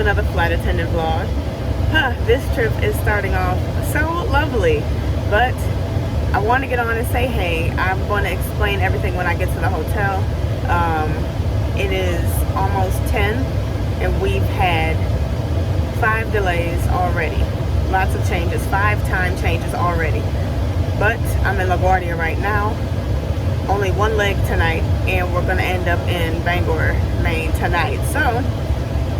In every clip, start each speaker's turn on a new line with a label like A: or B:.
A: another flight attendant vlog. This trip is starting off so lovely, but I want to get on and say hey. I'm going to explain everything when I get to the hotel. It is almost 10 and we've had 5 delays already. Lots of changes, 5 time changes already. But I'm in LaGuardia right now. Only one leg tonight, and we're going to end up in Bangor, Maine tonight. So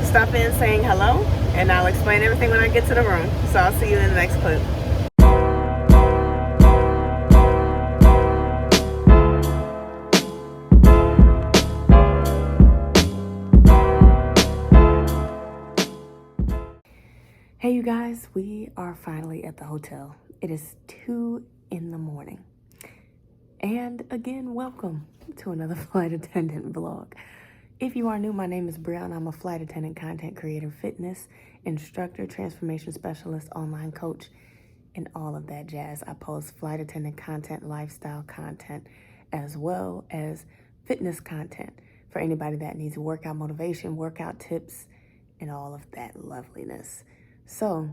A: stop in saying hello, and I'll explain everything when I get to the room. So I'll see you in the next clip. Hey you guys, we are finally at the hotel. It is 2 in the morning. And again, welcome to another flight attendant vlog. If you are new, my name is Bria and I'm a flight attendant, content creator, fitness instructor, transformation specialist, online coach, and all of that jazz. I post flight attendant content, lifestyle content, as well as fitness content for anybody that needs workout motivation, workout tips, and all of that loveliness. So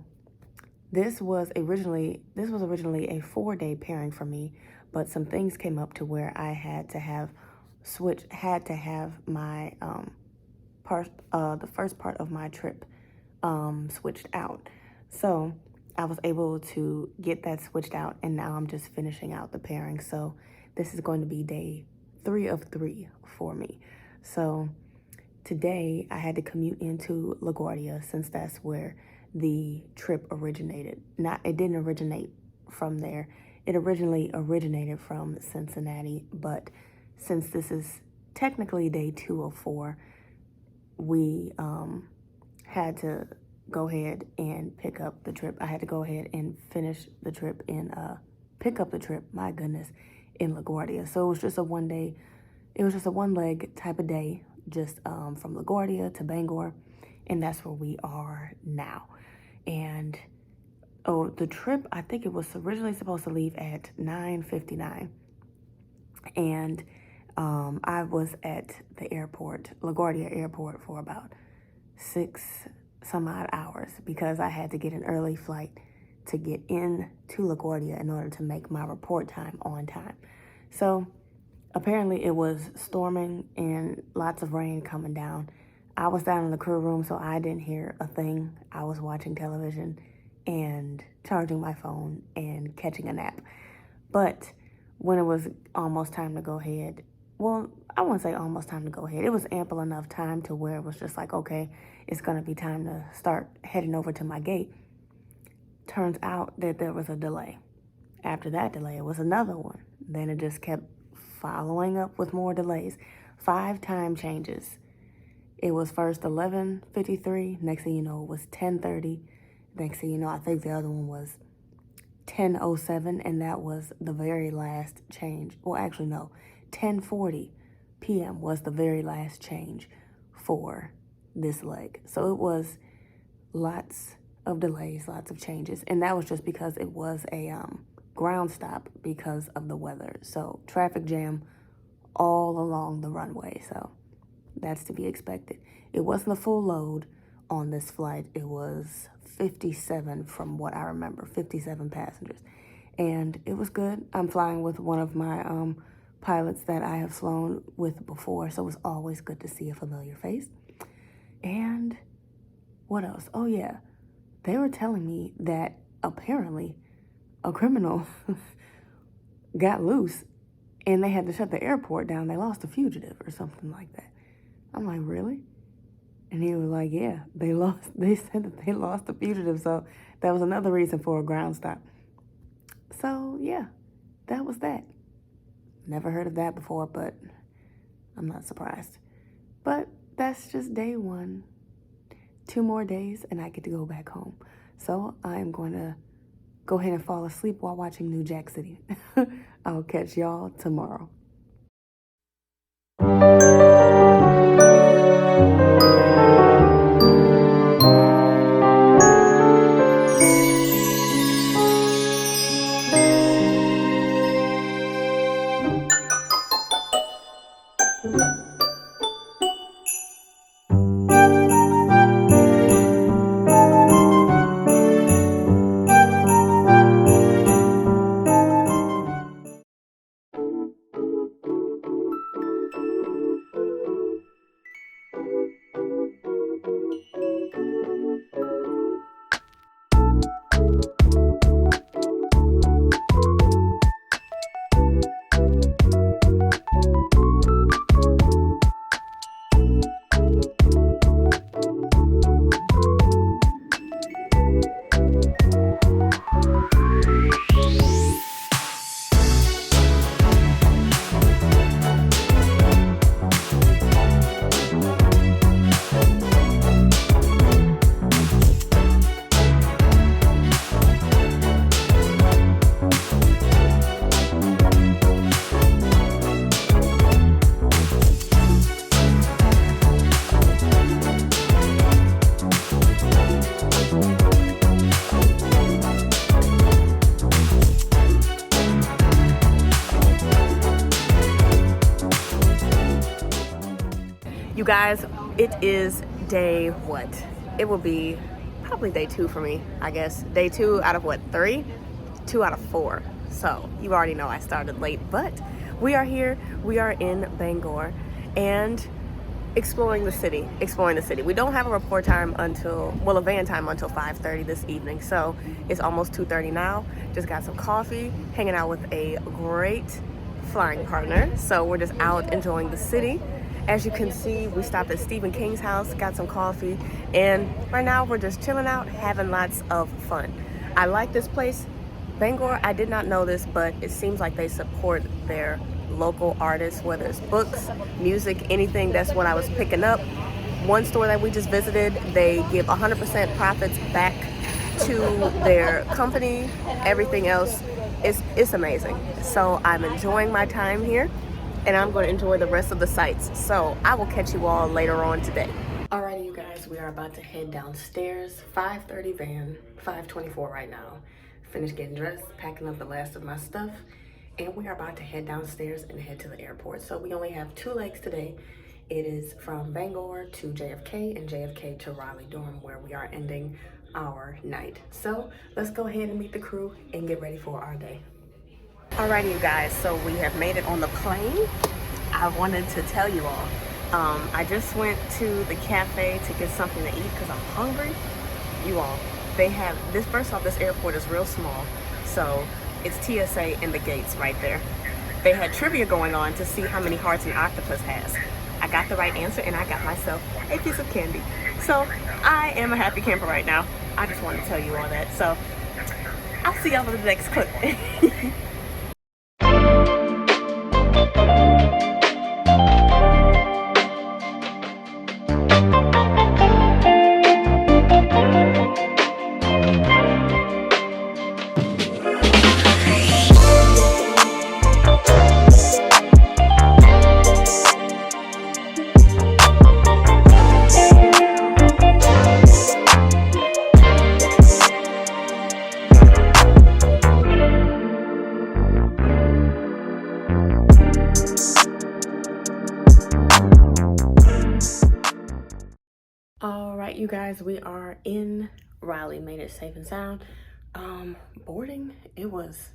A: this was originally a 4-day pairing for me, but some things came up to where I had to have my the first part of my trip switched out. So I was able to get that switched out, and now I'm just finishing out the pairing. So this is going to be day 3 of 3 for me. So today I had to commute into LaGuardia since that's where the trip originated. It didn't originate from there. It originally originated from Cincinnati, but since this is technically day 2 of 4, we had to go ahead and pick up the trip. I had to go ahead and finish the trip pick up the trip, my goodness, in LaGuardia. So it was just a one-leg type of day, just from LaGuardia to Bangor, and that's where we are now. And the trip, I think it was originally supposed to leave at 9:59, and I was at the airport, LaGuardia Airport, for about 6 some odd hours because I had to get an early flight to get in to LaGuardia in order to make my report time on time. So apparently it was storming and lots of rain coming down. I was down in the crew room, so I didn't hear a thing. I was watching television and charging my phone and catching a nap. But when it was almost time to go ahead, well, I wouldn't say almost time to go ahead. It was ample enough time to where it was just like, okay, it's going to be time to start heading over to my gate. Turns out that there was a delay. After that delay, it was another one. Then it just kept following up with more delays. 5 time changes. It was first 11:53. Next thing you know, it was 10:30. Next thing you know, I think the other one was 10:07, and that was the very last change. Well, actually, no. 10:40 p.m. was the very last change for this leg. So it was lots of delays, lots of changes. And that was just because it was a ground stop because of the weather. So traffic jam all along the runway. So that's to be expected. It wasn't a full load on this flight. It was 57 from what I remember, 57 passengers. And it was good. I'm flying with one of my pilots that I have flown with before, so it was always good to see a familiar face. And what else? Oh yeah, they were telling me that apparently a criminal got loose and they had to shut the airport down. They lost a fugitive or something like that. I'm like, really? And he was like, yeah, they said that they lost a fugitive. So that was another reason for a ground stop. So yeah, that was that. Never heard of that before, but I'm not surprised. But that's just day 1. 2 more days and I get to go back home. So I'm going to go ahead and fall asleep while watching New Jack City. I'll catch y'all tomorrow. You guys, it is day what? It will be probably day 2 for me, I guess. Day 2 out of what, 3? 2 out of 4. So you already know I started late, but we are here. We are in Bangor and exploring the city. We don't have a report time until, well, a van time until 5:30 this evening. So it's almost 2:30 now. Just got some coffee, hanging out with a great flying partner. So we're just out enjoying the city. As you can see, we stopped at Stephen King's house, got some coffee, and right now we're just chilling out, having lots of fun. I like this place. Bangor, I did not know this, but it seems like they support their local artists, whether it's books, music, anything. That's what I was picking up. One store that we just visited, they give 100% profits back to their company. Everything else is amazing. So I'm enjoying my time here, and I'm going to enjoy the rest of the sights. So I will catch you all later on today. Alrighty, you guys, we are about to head downstairs. 5:30 van, 5:24 right now. Finished getting dressed, packing up the last of my stuff, and we are about to head downstairs and head to the airport. So we only have 2 legs today. It is from Bangor to JFK and JFK to Raleigh-Durham, where we are ending our night. So let's go ahead and meet the crew and get ready for our day. Alrighty, you guys, so we have made it on the plane. I wanted to tell you all, I just went to the cafe to get something to eat because I'm hungry. You all, they have this. First off, this airport is real small, so it's TSA in the gates right there. They had trivia going on to see how many hearts an octopus has. I got the right answer and I got myself a piece of candy. So I am a happy camper right now. I just wanted to tell you all that. So I'll see y'all in the next clip. All right, you guys, we are in Raleigh, made it safe and sound. Boarding, it was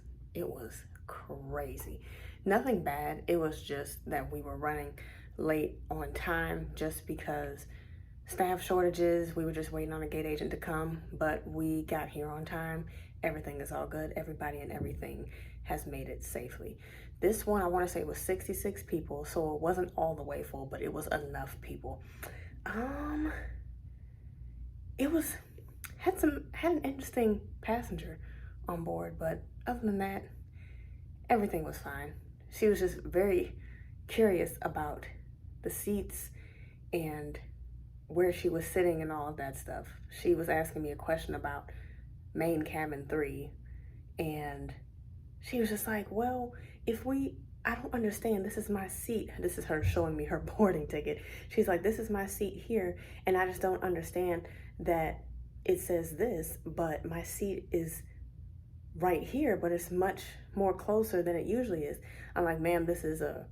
A: crazy. Nothing bad. It was just that we were running late on time just because staff shortages. We were just waiting on a gate agent to come, but we got here on time. Everything is all good. Everybody and everything has made it safely. This one, I want to say, was 66 people, so it wasn't all the way full, but it was enough people. It had an interesting passenger on board, but other than that, everything was fine. She was just very curious about the seats and where she was sitting and all of that stuff. She was asking me a question about Maine cabin 3, and she was just like, well, I don't understand, this is my seat. This is her showing me her boarding ticket. She's like, this is my seat here, and I just don't understand that it says this, but my seat is right here, but it's much more closer than it usually is. I'm like, ma'am, this is a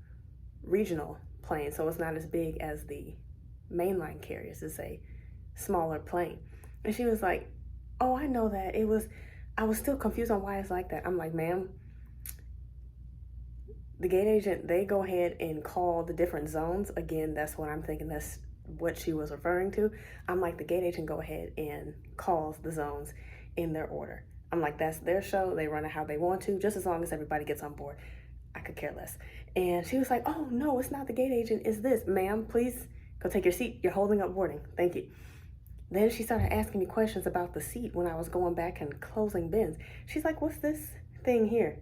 A: regional plane, so it's not as big as the mainline carriers. It's a smaller plane. And she was like, oh, I know that. I was still confused on why it's like that. I'm like, ma'am, the gate agent, they go ahead and call the different zones. Again, that's what I'm thinking. That's what she was referring to. I'm like, the gate agent go ahead and calls the zones in their order. I'm like, that's their show. They run it how they want to, just as long as everybody gets on board. I could care less. And she was like, oh, no, it's not the gate agent. It's this. Ma'am, please go take your seat. You're holding up boarding. Thank you. Then she started asking me questions about the seat when I was going back and closing bins. She's like, what's this thing here?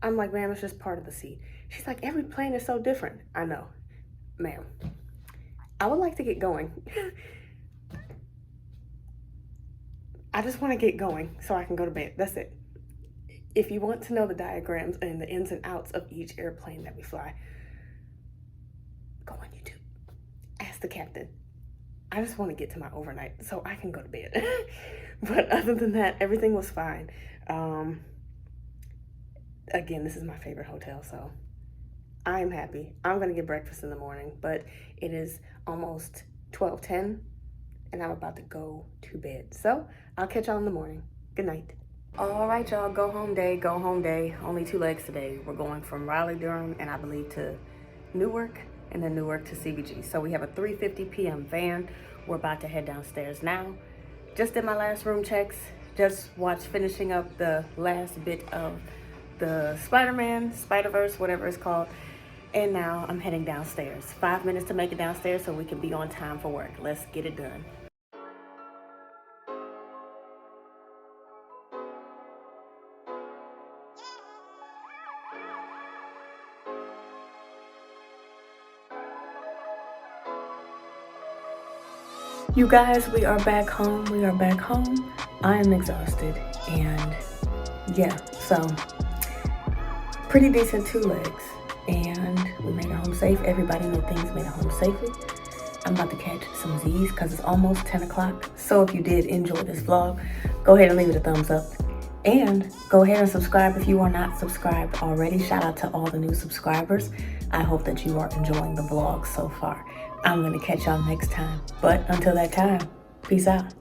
A: I'm like, ma'am, it's just part of the seat. She's like, every plane is so different. I know. Ma'am, I would like to get going. I just want to get going so I can go to bed. That's it. If you want to know the diagrams and the ins and outs of each airplane that we fly, go on YouTube. Ask the captain. I just want to get to my overnight so I can go to bed. But other than that, everything was fine. Again, this is my favorite hotel, so I'm happy. I'm gonna get breakfast in the morning, but it is almost 12:10 and I'm about to go to bed. So I'll catch y'all in the morning. Good night. All right, y'all, go home day, go home day. Only 2 legs today. We're going from Raleigh, Durham, and I believe to Newark, and then Newark to CBG. So we have a 3:50 p.m. van. We're about to head downstairs now. Just did my last room checks. Just watched finishing up the last bit of the Spider-Man, Spider-Verse, whatever it's called. And now I'm heading downstairs. 5 minutes to make it downstairs so we can be on time for work. Let's get it done. You guys, we are back home. We are back home. I am exhausted. And yeah, so pretty decent 2 legs. And we made it home safe. Everybody in the things made it home safely. I'm about to catch some Z's because it's almost 10 o'clock. So if you did enjoy this vlog, go ahead and leave it a thumbs up. And go ahead and subscribe if you are not subscribed already. Shout out to all the new subscribers. I hope that you are enjoying the vlog so far. I'm going to catch y'all next time. But until that time, peace out.